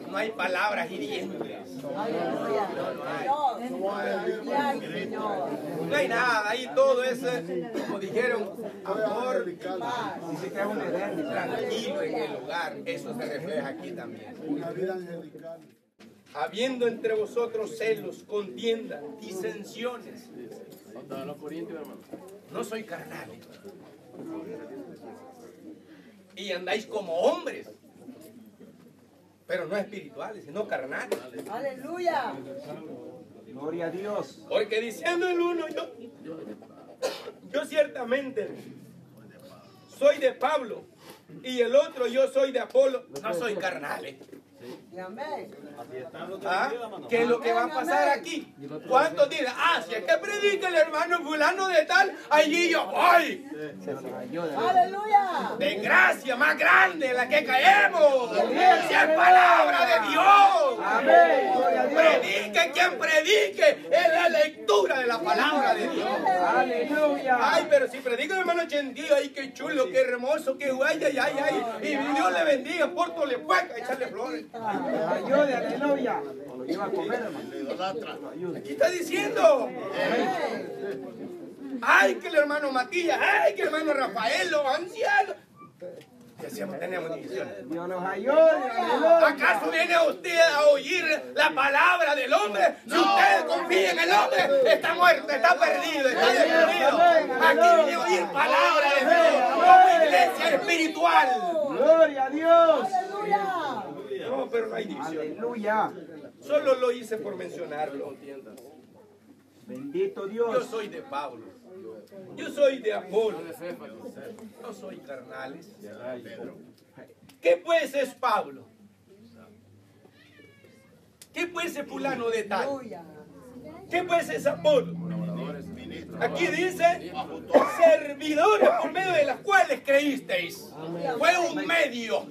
No hay palabras hirientes. Aleluya. Dios. Señor. No hay nada, ahí todo eso, como dijeron, amor, Dice que es un edén. tranquilo en el hogar. Eso se refleja aquí también. Habiendo entre vosotros celos, contiendas, disensiones. No soy carnal. Y andáis como hombres, pero no espirituales, sino carnales. Aleluya. Gloria a Dios. Porque diciendo el uno, yo ciertamente soy de Pablo, y el otro yo soy de Apolo, no soy carnal. Amén. ¿Ah? ¿Qué es lo que va a pasar aquí? ¿Cuántos dirán? Ah, si es que predica el hermano fulano de tal, allí yo voy. Aleluya. Desgracia más grande en la que caemos. Si es palabra de Dios. Amén. Gloria a Dios. Predique quien predique. Es la lectura de la palabra de Dios. Aleluya. Ay, pero si predica el hermano Chendío, ay, qué chulo, qué hermoso, qué guay, ay, ay, ay. Y Dios le bendiga, pórtole pueca, echarle flores. Ayude, aleluya. Lo lleva a comer, hermano. Le idolatra. Aquí está diciendo. Ay, que el hermano Matías, ay, que el hermano Rafael, los ancianos. ¿Qué hacemos? Tenemos divisiones. Dios nos ayude, aleluya. ¿Acaso viene usted a oír la palabra del hombre? Si usted confía en el hombre, está muerto, está perdido, está destruido. Aquí viene a oír palabra de Dios, como iglesia espiritual. Gloria a Dios. Aleluya. No, pero no hay división. Aleluya. Solo lo hice por mencionarlo. Bendito Yo Dios. soy de Pablo. Yo soy de Apolo. No soy carnales. ¿Qué pues es Pablo? ¿Qué pues es fulano de tal? ¿Qué pues es Apolo? Aquí dice, servidores por medio de las cuales creísteis. Fue un medio.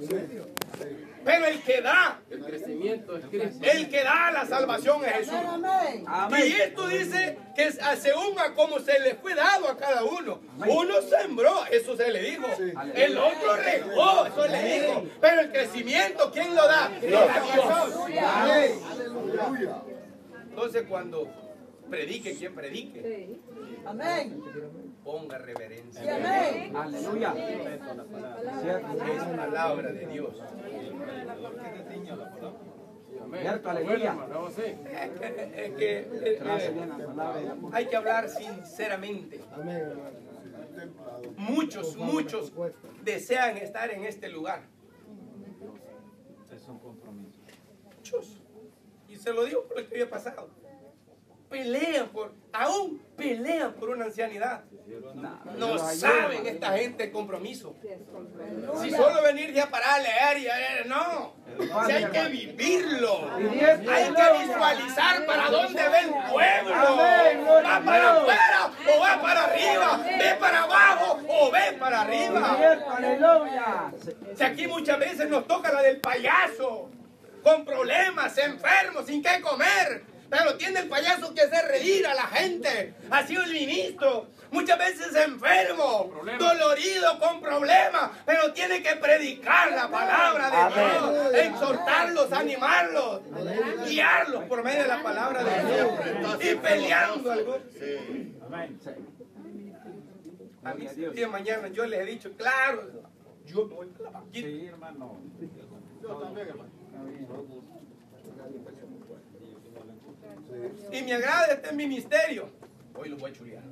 Pero el que da, El crecimiento es Cristo. el que da la salvación es Jesús. Amén. Amén. Y esto dice que es según a cómo se le fue dado a cada uno. Uno sembró, eso se le dijo. El otro regó, eso le dijo. Pero el crecimiento, ¿quién lo da? Lo da Dios. Amén. Entonces cuando predique quien predique, Amén. ponga reverencia. Sí, amén. Aleluya. Es palabra de Dios. Amén. Cierto, aleluya. Vamos a Es que Gracias bien la palabra del amor. hay que hablar sinceramente. Muchos desean estar en este lugar. Muchos. Y se lo digo por lo que había pasado. Aún pelean por una ancianidad. No saben esta gente el compromiso. Si solo venir ya para leer y no. Si hay que vivirlo. Hay que visualizar para dónde ve el pueblo. Va para afuera o va para arriba. Ve para abajo o ve para arriba. Cierto, aleluya. Si aquí muchas veces nos toca la del payaso, con problemas, enfermos, sin qué comer. Pero tiene el payaso que hacer reír a la gente. Ha sido el ministro. Muchas veces enfermo, dolorido, con problemas. Pero tiene que predicar la palabra de Dios. Exhortarlos, animarlos. Guiarlos por medio de la palabra de Dios. Y peleando algo. A mí el día de mañana yo les he dicho, claro, yo me voy a la banquita. Sí, hermano. Yo también, hermano. Y me agrada este ministerio. Hoy lo voy a chulear.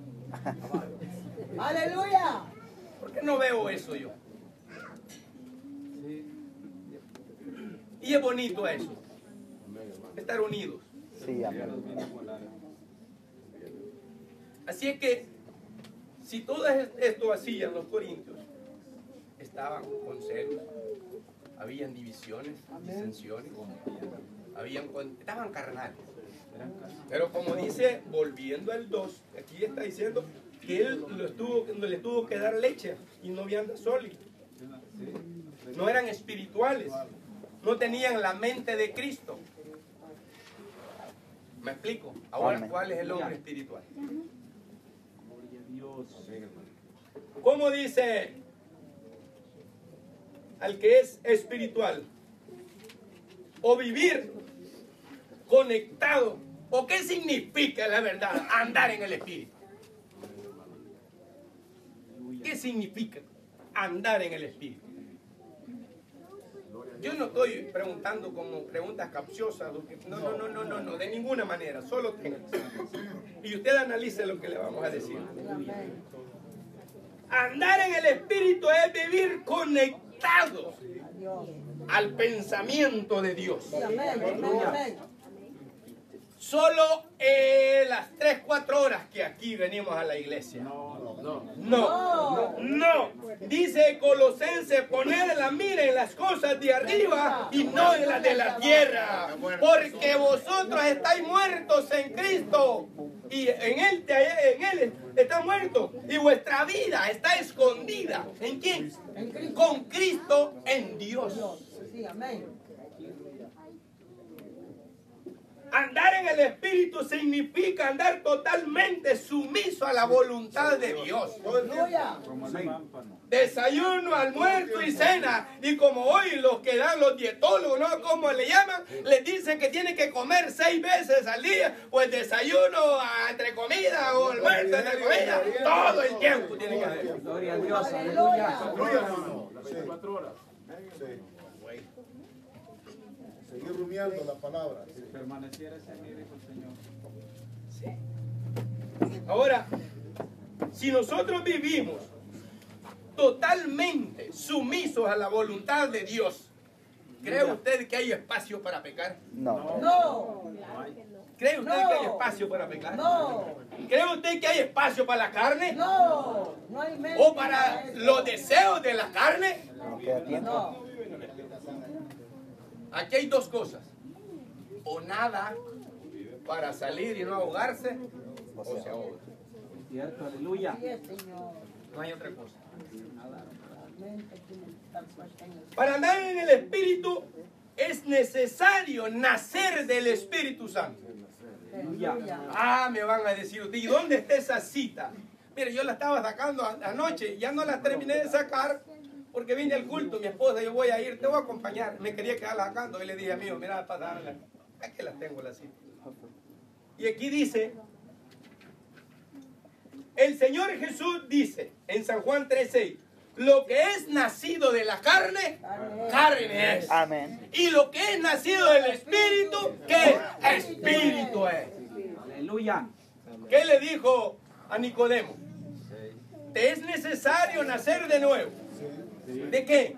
Aleluya. ¿Por qué no veo eso yo? Y es bonito eso. Estar unidos. Sí, amén. Así es que, si todo esto hacían los corintios, estaban con celos, habían divisiones, disensiones, estaban carnales. Pero como dice, volviendo al 2, aquí está diciendo que él le tuvo que dar leche y no vianda sólido. No eran espirituales, no tenían la mente de Cristo. ¿Me explico? Ahora, Amén. ¿cuál es el hombre espiritual? ¿Cómo dice al que es espiritual? O vivir conectado. ¿O qué significa la verdad? Andar en el Espíritu. ¿Qué significa andar en el Espíritu? Yo no estoy preguntando como preguntas capciosas. No, de ninguna manera. Solo tenga. Y usted analice lo que le vamos a decir. Andar en el Espíritu es vivir conectado al pensamiento de Dios. Amén. Amén. solo las 3, 4 horas que aquí venimos a la iglesia. No. Dice Colosenses, poned la mira en las cosas de arriba y no en las de la tierra. Porque vosotros estáis muertos en Cristo. Y en él está muerto. Y vuestra vida está escondida. ¿En quién? Con Cristo en Dios. Sí, amén. Andar en el Espíritu significa andar totalmente sumiso a la voluntad de Dios. Aleluya. Desayuno, almuerzo y cena. Y como hoy los que dan los dietólogos, ¿no? ¿Cómo le llaman? Les dicen que tienen que comer 6 veces al día. Pues desayuno entre comida o almuerzo entre comida. Todo el tiempo tienen que hacer. Gloria a Dios. Aleluya. Las 24 horas. Seguir rumiando la palabra. Permaneciera ese mí, dijo el Señor. Ahora, si nosotros vivimos totalmente sumisos a la voluntad de Dios, ¿cree usted que hay espacio para pecar? No. No. ¿Cree usted que hay espacio para pecar? No. ¿Cree usted que hay espacio para la carne? No. No hay mente ¿O para eso. los deseos de la carne? No queda tiempo. No. Aquí hay 2 cosas. O nada para salir y no ahogarse, o se ahoga. Cierto, aleluya. Así es, Señor. No hay otra cosa. La mente tiene que estar puesta en el Para andar en el Espíritu es necesario nacer del Espíritu Santo. Aleluya. Ah, me van a decir usted, ¿y dónde está esa cita? Mire, yo la estaba sacando anoche, ya no la terminé de sacar porque vine al culto, mi esposa, yo voy a ir, te voy a acompañar. Me quería quedar sacando y le dije, amigo, mira, pasarla. Aquí las tengo la cita. Y aquí dice, el Señor Jesús dice en San Juan 3:6, lo que es nacido de la carne, carne es. Amén. Y lo que es nacido del Espíritu, ¿qué es? Espíritu es. Aleluya. ¿Qué le dijo a Nicodemo? Te es necesario nacer de nuevo. ¿De qué?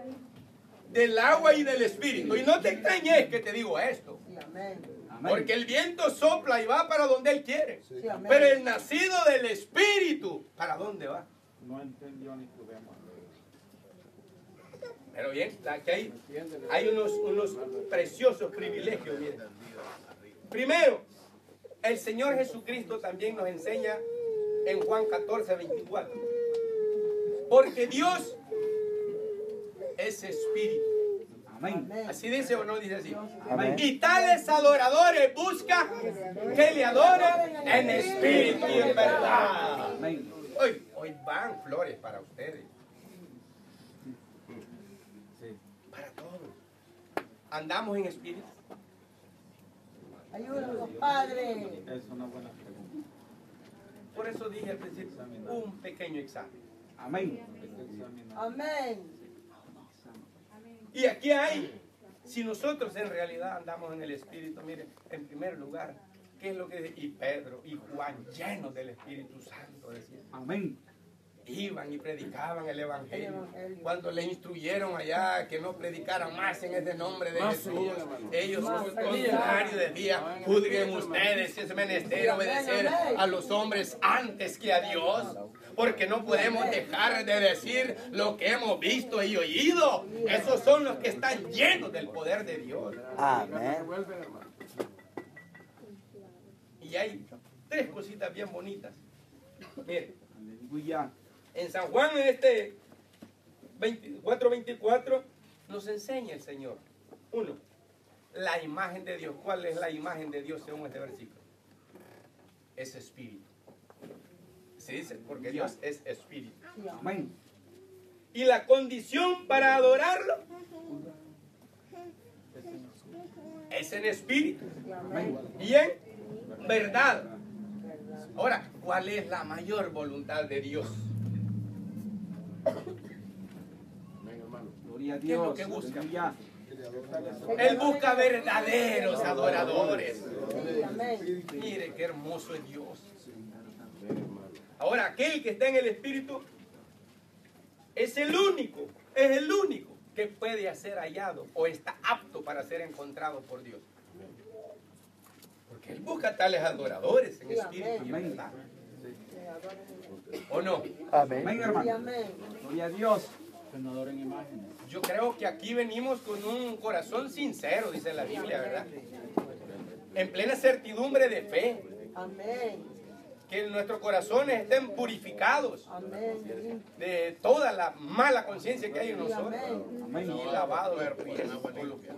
Del agua y del Espíritu. Y no te extrañes que te digo esto. Sí, amén. Porque el viento sopla y va para donde él quiere. Sí, amén. Pero el nacido del Espíritu, ¿para dónde va? No entendió ni Nicodemo. Pero bien, aquí hay unos preciosos privilegios. Miren. Primero, el Señor Jesucristo también nos enseña en Juan 14:24. Porque Dios es espíritu. Amén. ¿Así dice o no dice así? Amén. Y tales adoradores busca que le adoren en espíritu y en verdad. Amén. Hoy van flores para ustedes. Para todos. Andamos en espíritu. Ayúdanos, Padre. Es una buena pregunta. Por eso dije al principio, un pequeño examen. Amén. Amén. Y aquí hay, si nosotros en realidad andamos en el Espíritu, miren, en primer lugar, ¿qué es lo que dice? Y Pedro y Juan, llenos del Espíritu Santo, decían. Amén. Iban y predicaban el Evangelio. Cuando le instruyeron allá que no predicaran más en ese nombre de Jesús, ellos por el contrario decían, juzguen ustedes si es menester obedecer a los hombres antes que a Dios, porque no podemos dejar de decir lo que hemos visto y oído. Esos son los que están llenos del poder de Dios. Amén. Y hay 3 cositas bien bonitas. Miren. Aleluya. En San Juan, en este 4:24, nos enseña el Señor. 1. La imagen de Dios. ¿Cuál es la imagen de Dios según este versículo? Es espíritu. Se dice, porque Dios es espíritu. Amén. Y la condición para adorarlo es en espíritu y en verdad. Ahora, ¿cuál es la mayor voluntad de Dios? Gloria a ¿Qué es lo Dios. que busca? Aleluya. Él busca verdaderos adoradores. Amén. Mire qué hermoso es Dios. Ahora, aquel que está en el Espíritu es el único que puede ser hallado o está apto para ser encontrado por Dios. Porque Porque Él busca tales adoradores en espíritu y en verdad. ¿O no? Amén, Sí, hermano. amén. Gloria a Dios. Que no adoren imágenes. Yo creo que aquí venimos con un corazón sincero, dice la Biblia, ¿verdad? En plena certidumbre de fe. Amén. Que nuestros corazones estén purificados Amén. de toda la mala conciencia que hay en Sí, nosotros. amén. Y lavados los pies, o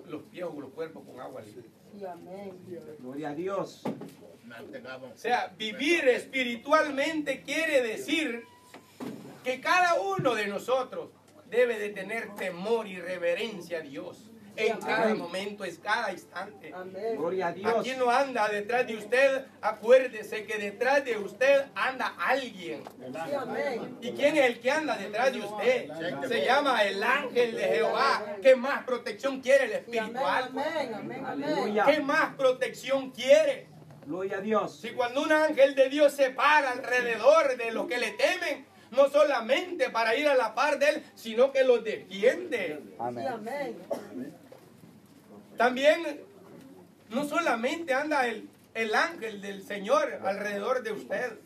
los pies o los cuerpos con agua limpia. Sí, amén. Gloria a Dios. O sea, vivir espiritualmente quiere decir que cada uno de nosotros debe de tener temor y reverencia a Dios en cada momento, en cada instante. Amén. Gloria a Dios. Aquí no anda detrás de usted, acuérdese que detrás de usted anda alguien. Sí, amén. ¿Y quién es el que anda detrás de usted? Se llama el ángel de Jehová. ¿Qué más protección quiere el Sí, amén, espiritual? amén, amén, amén. Aleluya. ¿Qué más protección quiere? Gloria a Dios. Si cuando un ángel de Dios se para alrededor de los que le temen, no solamente para ir a la par de él, sino que los defiende. Sí, amén. También no solamente anda el ángel del Señor alrededor de usted.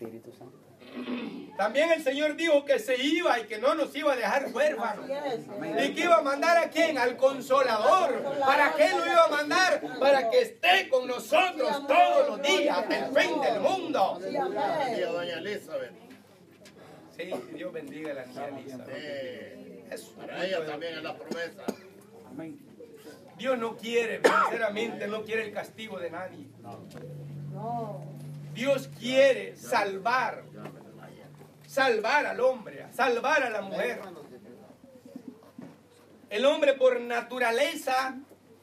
También el Señor dijo que se iba y que no nos iba a dejar huérfanos. Así es. ¿Y que iba a mandar a quién? Al Consolador. ¿Para qué lo iba a mandar? Para que esté con nosotros todos los días hasta el fin del mundo. Sí, amén. Doña Elizabeth. Sí, Dios bendiga a la niña Elizabeth. Eso. Para ella también es la promesa. Amén. Dios no quiere, sinceramente, no quiere el castigo de nadie. No. Dios quiere salvar al hombre, salvar a la mujer. El hombre por naturaleza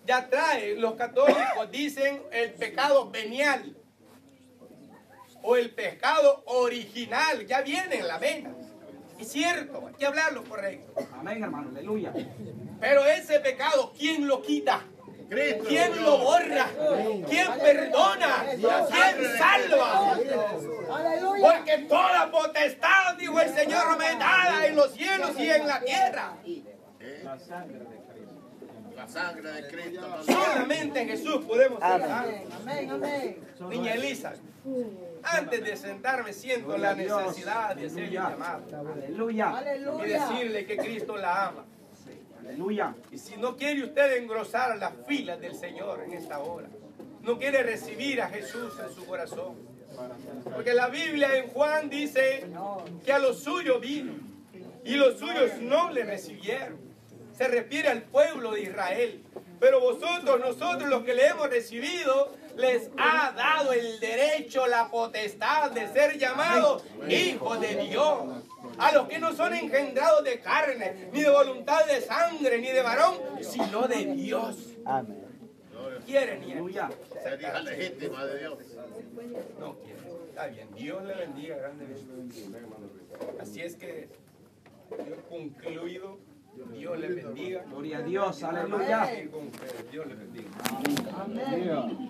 ya trae, los católicos dicen el pecado venial o el pecado original, ya viene en la vena. Es cierto, hay que hablarlo correcto. Amén, hermano. Aleluya. Pero ese pecado, ¿quién lo quita? Cristo. ¿Quién lo borra? ¿Quién perdona? ¿Quién salva? Aleluya. Porque toda potestad, dijo el Señor, me dada en los cielos y en la tierra. La sangre de Cristo. La sangre de Cristo. Solamente en Jesús podemos ser salvos. Amén, amén. Niña Elisa, antes de sentarme siento la necesidad de hacerle un llamado Aleluya. y Aleluya. decirle que Cristo la ama. Aleluya. Y si no quiere usted engrosar las filas del Señor en esta hora, no quiere recibir a Jesús en su corazón, porque la Biblia en Juan dice que a los suyos vino y los suyos no le recibieron. Se refiere al pueblo de Israel. Pero nosotros los que le hemos recibido, les ha dado el derecho, la potestad de ser llamados hijos de Dios. A los que no son engendrados de carne, ni de voluntad de sangre, ni de varón, sino de Dios. Amén. ¿Quieren ir? Aleluya. Ser hija legítima de Dios. No quieren. Está bien. Dios le bendiga grandemente. Así es que yo he concluido. Dios le bendiga. Gloria a Dios. Aleluya. Dios le bendiga. Amén.